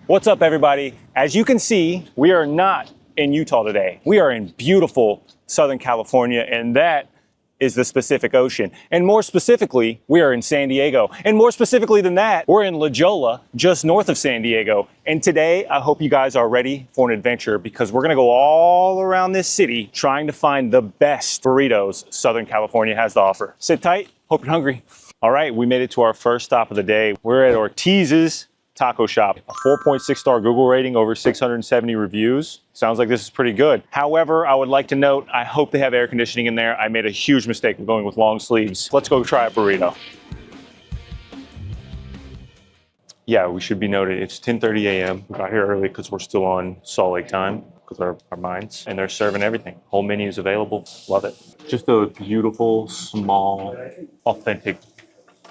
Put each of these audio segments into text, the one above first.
What's up, everybody? As you can see, we are not in Utah today. We are in beautiful Southern California, and that is the Pacific Ocean. And more specifically, we are in San Diego. And more specifically than that, we're in La Jolla, just north of San Diego. And today, I hope you guys are ready for an adventure because we're gonna go all around this city trying to find the best burritos Southern California has to offer. Sit tight, hope you're hungry. All right, we made it to our first stop of the day. We're at Ortiz's taco shop, a 4.6 star Google rating, over 670 reviews. Sounds like this is pretty good. However, I would like to note, I hope they have air conditioning in there. I made a huge mistake of going with long sleeves. Let's go try a burrito. Yeah, we should be noted, it's 10:30 a.m. We got here early because we're still on Salt Lake time because our minds, and they're serving everything. Whole menu is available, love it. Just a beautiful, small, authentic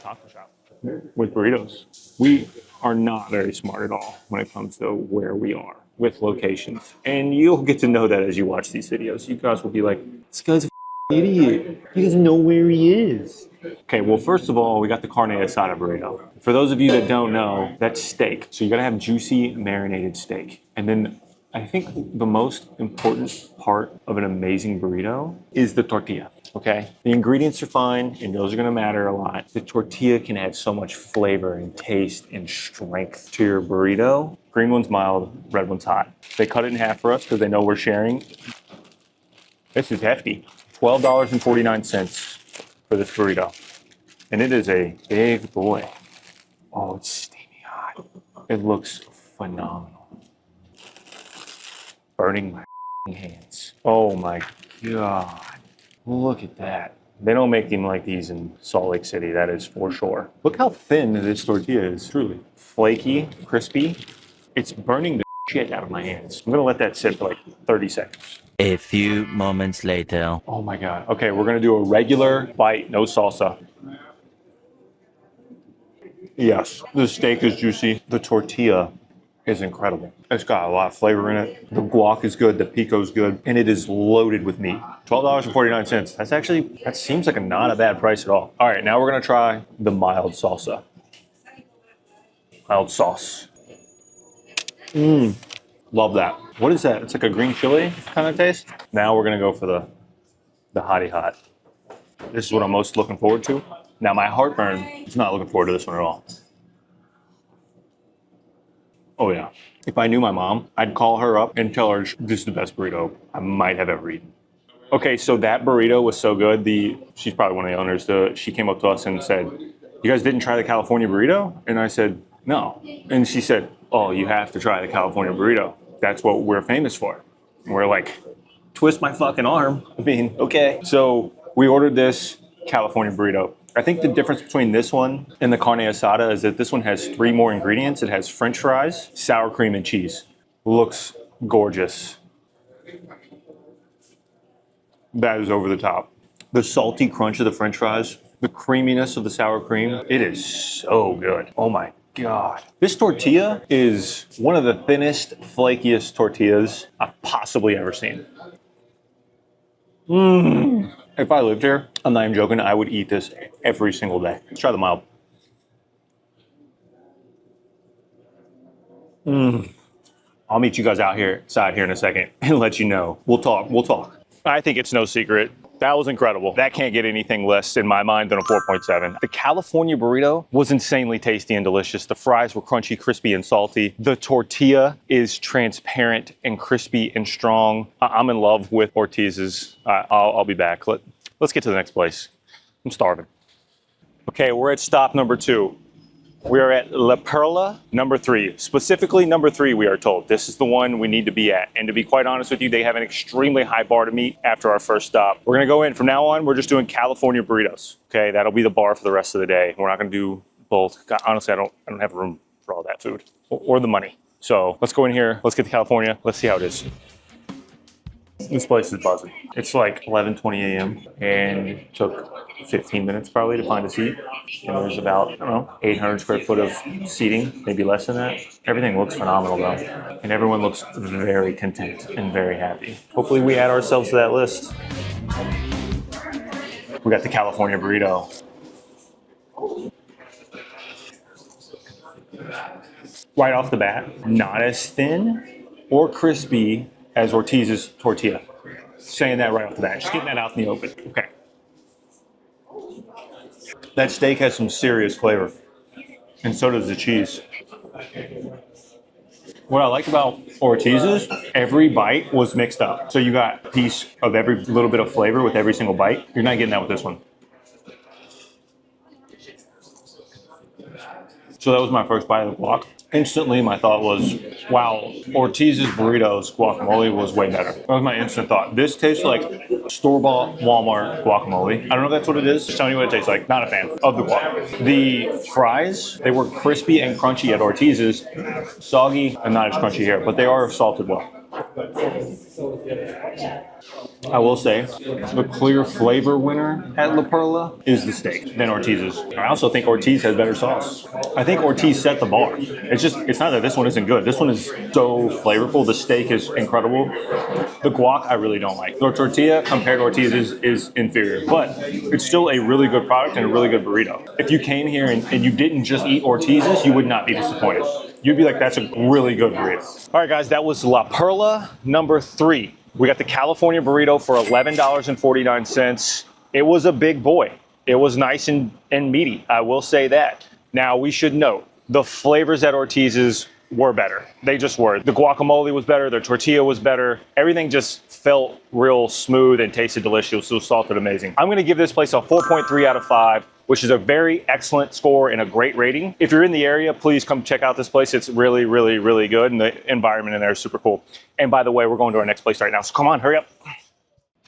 taco shop with burritos. We are not very smart at all when it comes to where we are with locations. And you'll get to know that as you watch these videos. You guys will be like, this guy's an idiot. He doesn't know where he is. Okay, well, first of all, we got the carne asada burrito. For those of you that don't know, that's steak. So you gotta have juicy marinated steak. And then I think the most important part of an amazing burrito is the tortilla, okay? The ingredients are fine, and those are gonna matter a lot. The tortilla can add so much flavor and taste and strength to your burrito. Green one's mild, red one's hot. They cut it in half for us because they know we're sharing. This is hefty. $12.49 for this burrito. And it is a big boy. Oh, it's steamy hot. It looks phenomenal. Burning my hands. Oh my God. Look at that. They don't make them like these in Salt Lake City, that is for sure. Look how thin this tortilla is, truly. Flaky, crispy. It's burning the shit out of my hands. I'm gonna let that sit for like 30 seconds. A few moments later. Oh my God. Okay, we're gonna do a regular bite, no salsa. Yes, the steak is juicy. The tortilla is incredible. It's got a lot of flavor in it. The guac is good, the pico's good, and it is loaded with meat. $12.49. That seems like not a bad price at all. All right, now we're gonna try the mild salsa. Mild sauce. Love that. What is that? It's like a green chili kind of taste. Now we're gonna go for the hottie hot. This is what I'm most looking forward to. Now my heartburn is not looking forward to this one at all. Oh yeah. If I knew my mom, I'd call her up and tell her this is the best burrito I might have ever eaten. Okay, so that burrito was so good. She's probably one of the owners. She came up to us and said, "You guys didn't try the California burrito?" And I said, "No." And she said, "Oh, you have to try the California burrito. That's what we're famous for." And we're like, twist my fucking arm. I mean, okay. So we ordered this California burrito. I think the difference between this one and the carne asada is that this one has 3 more ingredients. It has French fries, sour cream, and cheese. Looks gorgeous. That is over the top. The salty crunch of the French fries, the creaminess of the sour cream, it is so good. Oh my God. This tortilla is one of the thinnest, flakiest tortillas I've possibly ever seen. If I lived here, I'm not even joking, I would eat this every single day. Let's try the mild. I'll meet you guys outside here in a second and let you know. We'll talk. I think it's no secret. That was incredible. That can't get anything less in my mind than a 4.7. The California burrito was insanely tasty and delicious. The fries were crunchy, crispy, and salty. The tortilla is transparent and crispy and strong. I'm in love with Ortiz's. I'll be back. Let's get to the next place. I'm starving. Okay, we're at stop number 2. We are at La Perla Number 3. Specifically number 3, we are told. This is the one we need to be at. And to be quite honest with you, they have an extremely high bar to meet after our first stop. We're gonna go in, from now on, we're just doing California burritos. Okay, that'll be the bar for the rest of the day. We're not gonna do both. Honestly, I don't have room for all that food or the money. So let's go in here, let's get to California, let's see how it is. This place is buzzing. It's like 11:20 a.m. and it took 15 minutes probably to find a seat. And there's about, I don't know, 800 square foot of seating, maybe less than that. Everything looks phenomenal though. And everyone looks very content and very happy. Hopefully we add ourselves to that list. We got the California burrito. Right off the bat, not as thin or crispy as Ortiz's tortilla. Saying that right off the bat, just getting that out in the open. Okay. That steak has some serious flavor, and so does the cheese. What I like about Ortiz's, every bite was mixed up. So you got a piece of every little bit of flavor with every single bite. You're not getting that with this one. So that was my first bite of the guac. Instantly, my thought was, wow, Ortiz's burritos guacamole was way better. That was my instant thought. This tastes like store-bought Walmart guacamole. I don't know if that's what it is. Just telling you what it tastes like. Not a fan of the guac. The fries, they were crispy and crunchy at Ortiz's. Soggy and not as crunchy here, but they are salted well. I will say, the clear flavor winner at La Perla is the steak than Ortiz's. I also think Ortiz has better sauce. I think Ortiz set the bar. It's not that this one isn't good. This one is so flavorful. The steak is incredible. The guac, I really don't like. The tortilla compared to Ortiz's is inferior, but it's still a really good product and a really good burrito. If you came here and you didn't just eat Ortiz's, you would not be disappointed. You'd be like, that's a really good burrito. All right, guys, that was La Perla number 3. We got the California burrito for $11.49. It was a big boy. It was nice and meaty, I will say that. Now, we should note, the flavors at Ortiz's were better. They just were. The guacamole was better, their tortilla was better. Everything just felt real smooth and tasted delicious. It was salted amazing. I'm gonna give this place a 4.3 out of 5, which is a very excellent score and a great rating. If you're in the area, please come check out this place. It's really, really, really good, and the environment in there is super cool. And by the way, we're going to our next place right now, so come on, hurry up.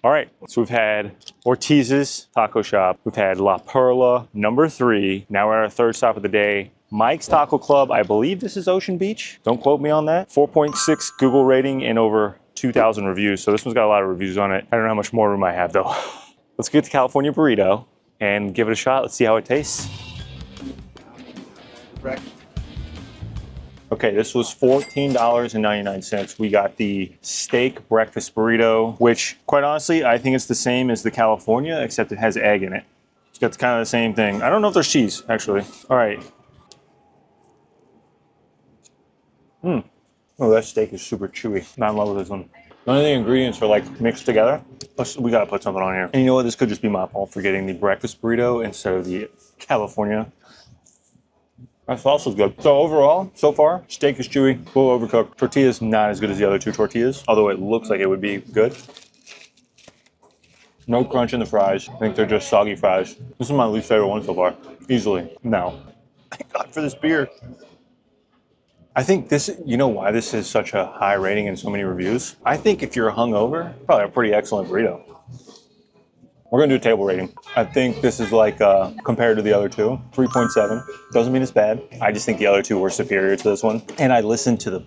All right, so we've had Ortiz's Taco Shop. We've had La Perla number 3. Now we're at our third stop of the day. Mike's Taco Club, I believe this is Ocean Beach. Don't quote me on that. 4.6 Google rating and over 2,000 reviews. So this one's got a lot of reviews on it. I don't know how much more room I have though. Let's get the California burrito and give it a shot. Let's see how it tastes. Okay, this was $14.99. We got the steak breakfast burrito, which quite honestly, I think it's the same as the California, except it has egg in it. It's got kind of the same thing. I don't know if there's cheese, actually. All right. Oh, that steak is super chewy. Not in love with this one. None of the ingredients are like mixed together. We gotta put something on here. And you know what? This could just be my fault for getting the breakfast burrito instead of the California. That sauce is good. So overall, so far, steak is chewy, a little overcooked. Tortilla is not as good as the other 2 tortillas, although it looks like it would be good. No crunch in the fries. I think they're just soggy fries. This is my least favorite one so far, easily. No. Thank God for this beer. I think this, you know why this is such a high rating and so many reviews? I think if you're hungover, probably a pretty excellent burrito. We're gonna do a table rating. I think this is like, compared to the other 2, 3.7. Doesn't mean it's bad. I just think the other 2 were superior to this one. And I listened to the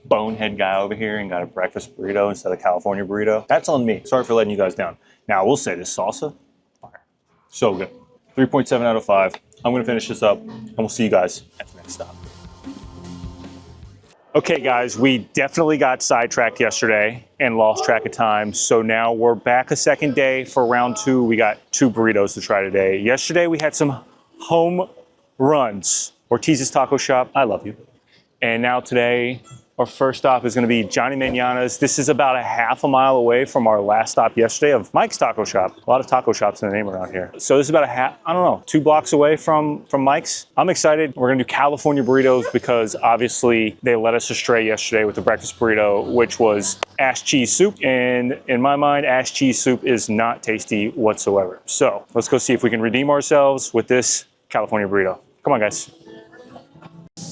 bonehead guy over here and got a breakfast burrito instead of California burrito. That's on me. Sorry for letting you guys down. Now, I will say this salsa, fire. So good. 3.7 out of 5. I'm gonna finish this up and we'll see you guys at the next stop. Okay guys, we definitely got sidetracked yesterday and lost track of time. So now we're back a second day for round 2. We got 2 burritos to try today. Yesterday we had some home runs. Ortiz's Taco Shop, I love you. And now today, our first stop is gonna be Johnny Manana's. This is about a half a mile away from our last stop yesterday of Mike's Taco Shop. A lot of taco shops in the name around here. So this is about I don't know, 2 blocks away from Mike's. I'm excited. We're gonna do California burritos because obviously they led us astray yesterday with the breakfast burrito, which was ash cheese soup. And in my mind, ash cheese soup is not tasty whatsoever. So let's go see if we can redeem ourselves with this California burrito. Come on, guys.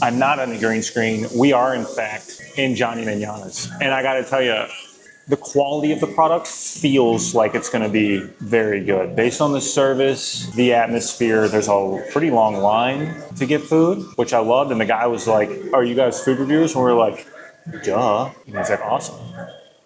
I'm not on the green screen. We are, in fact, in Johnny Manana's. And I gotta tell you, the quality of the product feels like it's gonna be very good. Based on the service, the atmosphere, there's a pretty long line to get food, which I loved. And the guy was like, are you guys food reviewers? And we were like, duh. And he's like, awesome.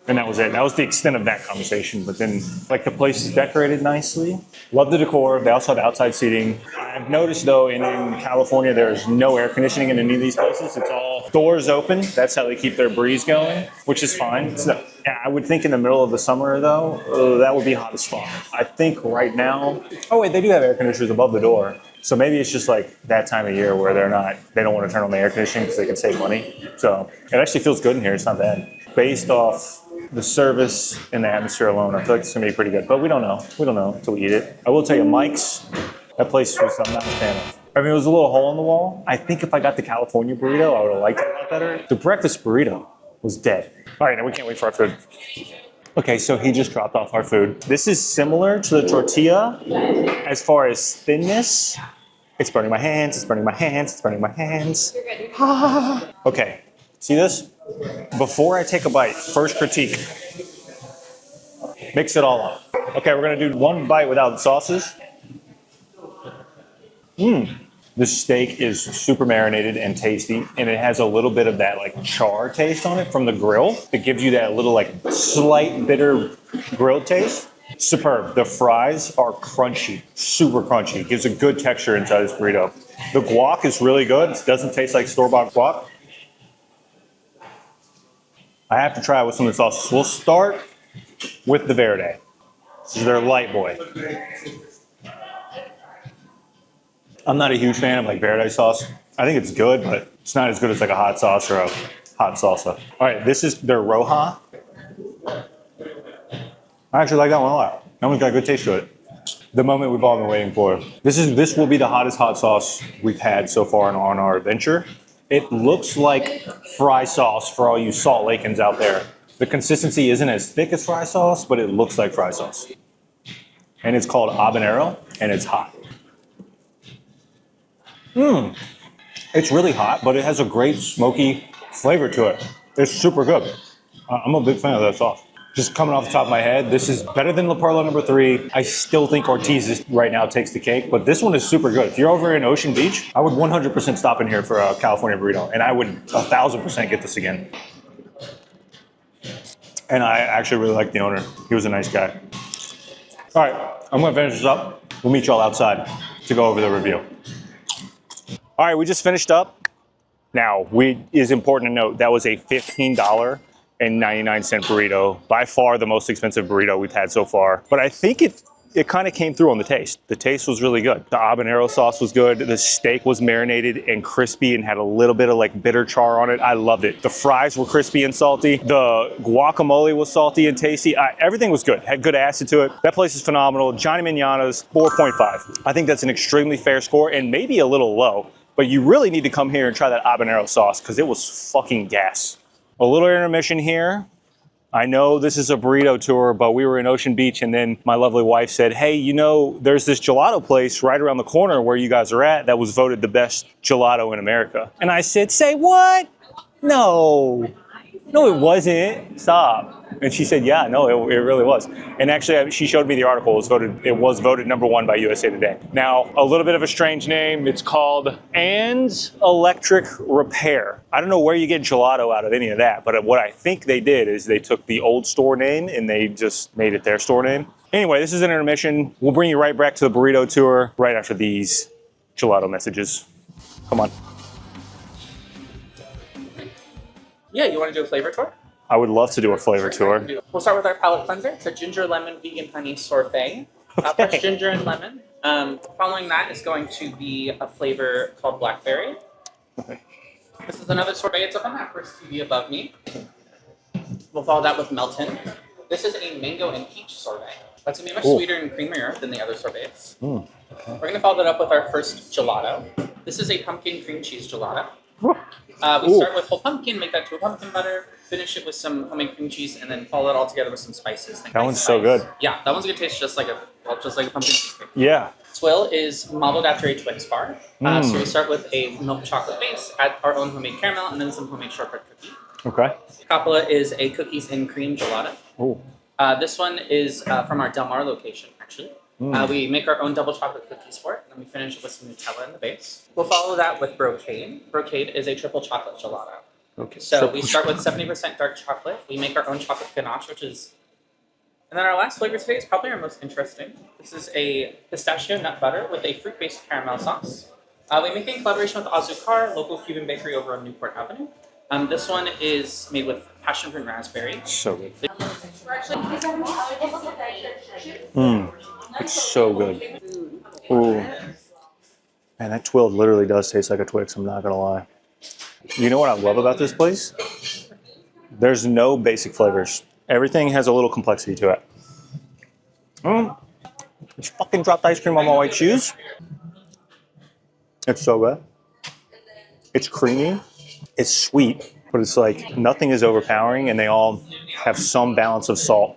And that was it. That was the extent of that conversation. But then, like, the place is decorated nicely. Love the decor. They also have outside seating. I've noticed, though, in California, there's no air conditioning in any of these places. It's all doors open. That's how they keep their breeze going, which is fine. So, yeah, I would think in the middle of the summer, though, that would be hot as fuck. I think right now... Oh, wait, they do have air conditioners above the door. So maybe it's just like that time of year where they don't want to turn on the air conditioning because they can save money. So it actually feels good in here. It's not bad. Based off the service and the atmosphere alone, I feel like it's gonna be pretty good. But we don't know. We don't know until we eat it. I will tell you, Mike's, that place was I'm not a fan of. I mean, it was a little hole in the wall. I think if I got the California burrito, I would have liked it a lot better. The breakfast burrito was dead. All right, now we can't wait for our food. Okay, so he just dropped off our food. This is similar to the tortilla as far as thinness. It's burning my hands, it's burning my hands, it's burning my hands. Okay, see this? Before I take a bite, first critique. Mix it all up. Okay, we're gonna do one bite without sauces. This steak is super marinated and tasty, and it has a little bit of that like char taste on it from the grill. It gives you that little like slight bitter grill taste. Superb. The fries are crunchy, super crunchy. It gives a good texture inside this burrito. The guac is really good. It doesn't taste like store-bought guac. I have to try it with some of the sauces. We'll start with the verde. This is their light boy. I'm not a huge fan of like verde sauce. I think it's good, but it's not as good as like a hot sauce or a hot salsa. All right, this is their roja. I actually like that one a lot. That one's got a good taste to it. The moment we've all been waiting for. This will be the hottest hot sauce we've had so far on our adventure. It looks like fry sauce for all you Salt Lakeans out there. The consistency isn't as thick as fry sauce, but it looks like fry sauce. And it's called habanero, and it's hot. It's really hot, but it has a great smoky flavor to it. It's super good. I'm a big fan of that sauce. Just coming off the top of my head, this is better than La Perla Number 3. I still think Ortiz right now takes the cake, but this one is super good. If you're over in Ocean Beach, I would 100% stop in here for a California burrito, and I would 1,000% get this again. And I actually really like the owner. He was a nice guy. All right, I'm gonna finish this up. We'll meet y'all outside to go over the review. All right, we just finished up. Now, it is important to note that was a $15.99 burrito, by far the most expensive burrito we've had so far. But I think it kind of came through on the taste. The taste was really good. The habanero sauce was good. The steak was marinated and crispy and had a little bit of like bitter char on it. I loved it. The fries were crispy and salty. The guacamole was salty and tasty. Everything was good. Had good acid to it. That place is phenomenal. Johnny Manana's 4.5. I think that's an extremely fair score and maybe a little low, but you really need to come here and try that habanero sauce because it was fucking gas. A little intermission here. I know this is a burrito tour, but we were in Ocean Beach and then my lovely wife said, hey, you know, there's this gelato place right around the corner where you guys are at that was voted the best gelato in America. And I said, say what? No, it wasn't. Stop. And she said, yeah, no, it really was. And actually, she showed me the article. It was voted #1 by USA Today. Now, a little bit of a strange name. It's called Ann's Electric Repair. I don't know where you get gelato out of any of that, but what I think they did is they took the old store name and they just made it their store name. Anyway, this is an intermission. We'll bring you right back to the burrito tour right after these gelato messages. Come on. Yeah, you want to do a flavor tour? I would love to do a flavor tour. We'll start with our palate cleanser. It's a ginger lemon vegan honey sorbet. Okay. Fresh ginger and lemon. Following that is going to be a flavor called blackberry. Okay. This is another sorbet. It's up on that first TV above me. We'll follow that with Melton. This is a mango and peach sorbet. That's going to be much sweeter and creamier than the other sorbets. Okay. We're going to follow that up with our first gelato. This is a pumpkin cream cheese gelato. We start with whole pumpkin, make that to a pumpkin butter, finish it with some homemade cream cheese, and then follow it all together with some spices. That one's so good. Yeah, that one's gonna taste just like a pumpkin cheesecake. Yeah. Twill is modeled after a Twix bar. So we start with a milk chocolate base, add our own homemade caramel, and then some homemade shortbread cookie. Okay. Coppola is a cookies and cream gelato. Ooh. This one is from our Del Mar location, actually. We make our own double chocolate cookies for it, and then we finish it with some Nutella in the base. We'll follow that with Brocade. Brocade is a triple chocolate gelato. Okay. So we start with 70% dark chocolate. We make our own chocolate ganache, which is... And then our last flavor today is probably our most interesting. This is a pistachio nut butter with a fruit-based caramel sauce. We make it in collaboration with Azucar, local Cuban bakery over on Newport Avenue. This one is made with passion fruit and raspberry. So good. It's so good. Ooh. Man, that Twill literally does taste like a Twix, I'm not gonna lie. You know what I love about this place? There's no basic flavors. Everything has a little complexity to it. Just fucking dropped ice cream on my white shoes. It's so good. It's creamy. It's sweet, but it's like nothing is overpowering and they all have some balance of salt.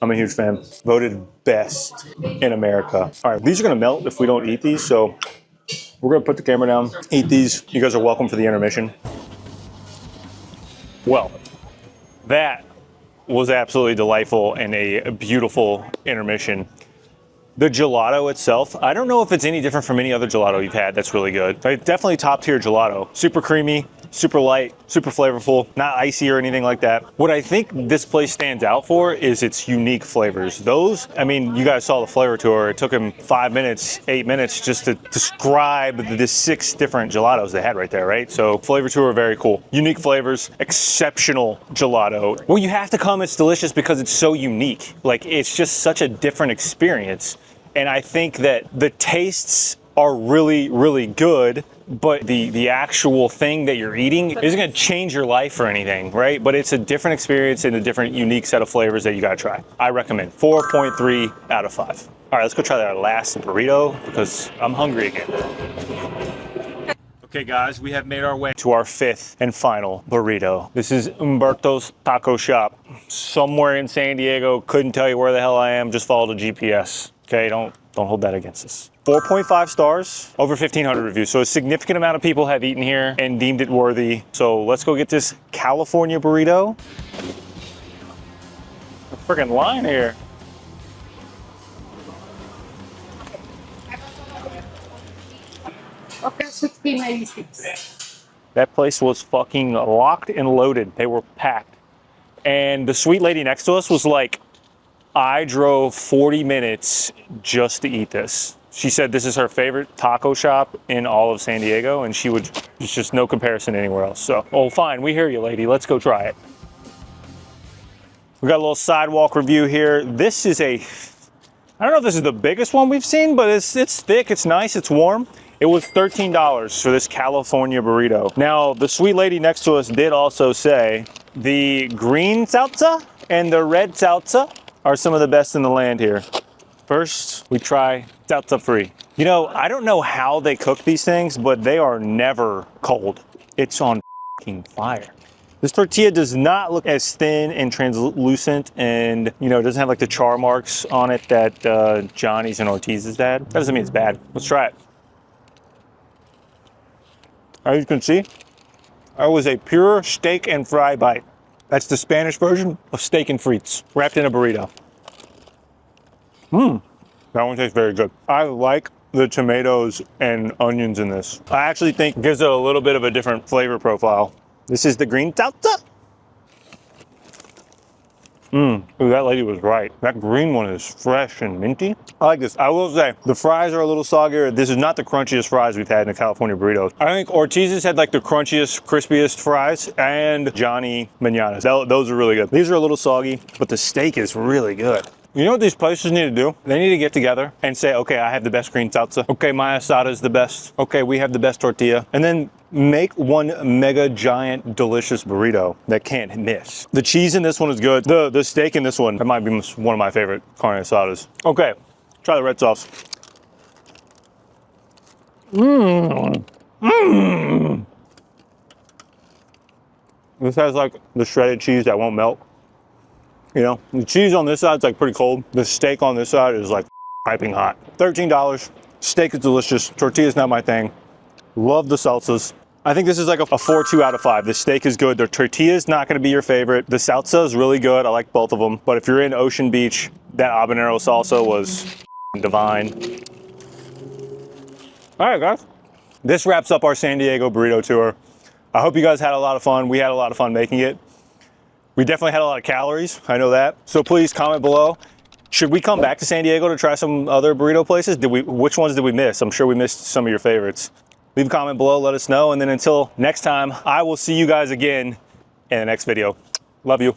I'm a huge fan. Voted best in America. All right, these are gonna melt if we don't eat these, so we're gonna put the camera down, eat these. You guys are welcome for the intermission. Well, that was absolutely delightful and a beautiful intermission. The gelato itself, I don't know if it's any different from any other gelato you've had that's really good. Definitely top tier gelato. Super creamy, super light, super flavorful, not icy or anything like that. What I think this place stands out for is its unique flavors. Those, I mean, you guys saw the flavor tour. It took him 5 minutes, 8 minutes just to describe the 6 different gelatos they had right there, right? So flavor tour, very cool. Unique flavors, exceptional gelato. Well, you have to come, it's delicious because it's so unique. Like, it's just such a different experience. And I think that the tastes are really, really good, but the actual thing that you're eating isn't gonna change your life or anything, right? But it's a different experience and a different unique set of flavors that you gotta try. I recommend 4.3 out of 5. All right, let's go try that last burrito because I'm hungry again. Okay guys, we have made our way to our 5th and final burrito. This is Humberto's Taco Shop. Somewhere in San Diego, couldn't tell you where the hell I am, just follow the GPS. Okay, don't hold that against us. 4.5 stars, over 1,500 reviews. So a significant amount of people have eaten here and deemed it worthy. So let's go get this California burrito. A freaking line here. Okay, 1696. That place was fucking locked and loaded. They were packed. And the sweet lady next to us was like, I drove 40 minutes just to eat this. She said this is her favorite taco shop in all of San Diego, and it's just no comparison anywhere else. So, oh, fine, we hear you, lady. Let's go try it. We got a little sidewalk review here. This is I don't know if this is the biggest one we've seen, but it's thick, it's nice, it's warm. It was $13 for this California burrito. Now, the sweet lady next to us did also say the green salsa and the red salsa are some of the best in the land here. First, we try salsa free. You know, I don't know how they cook these things, but they are never cold. It's on fucking fire. This tortilla does not look as thin and translucent and, you know, it doesn't have like the char marks on it that Johnny's and Ortiz's had. That doesn't mean it's bad. Let's try it. As you can see, that was a pure steak and fry bite. That's the Spanish version of steak and frites, wrapped in a burrito. That one tastes very good. I like the tomatoes and onions in this. I actually think it gives it a little bit of a different flavor profile. This is the green salsa. Ooh, that lady was right. That green one is fresh and minty. I like this. I will say, the fries are a little soggier. This is not the crunchiest fries we've had in a California burrito. I think Ortiz's had like the crunchiest, crispiest fries, and Johnny Manana's. Those are really good. These are a little soggy, but the steak is really good. You know what these places need to do? They need to get together and say, okay, I have the best green salsa. Okay, my asada is the best. Okay, we have the best tortilla. And then make one mega giant delicious burrito that can't miss. The cheese in this one is good. The steak in this one, that might be one of my favorite carne asadas. Okay, try the red sauce. This has like the shredded cheese that won't melt. You know, the cheese on this side is like pretty cold. The steak on this side is like piping hot. $13. Steak is delicious. Tortilla is not my thing. Love the salsas. I think this is like a 4.2 out of 5. The steak is good. The tortilla is not going to be your favorite. The salsa is really good. I like both of them. But if you're in Ocean Beach, that habanero salsa was divine. All right, guys. This wraps up our San Diego burrito tour. I hope you guys had a lot of fun. We had a lot of fun making it. We definitely had a lot of calories. I know that. So please comment below. Should we come back to San Diego to try some other burrito places? Which ones did we miss? I'm sure we missed some of your favorites. Leave a comment below, let us know. And then until next time, I will see you guys again in the next video. Love you.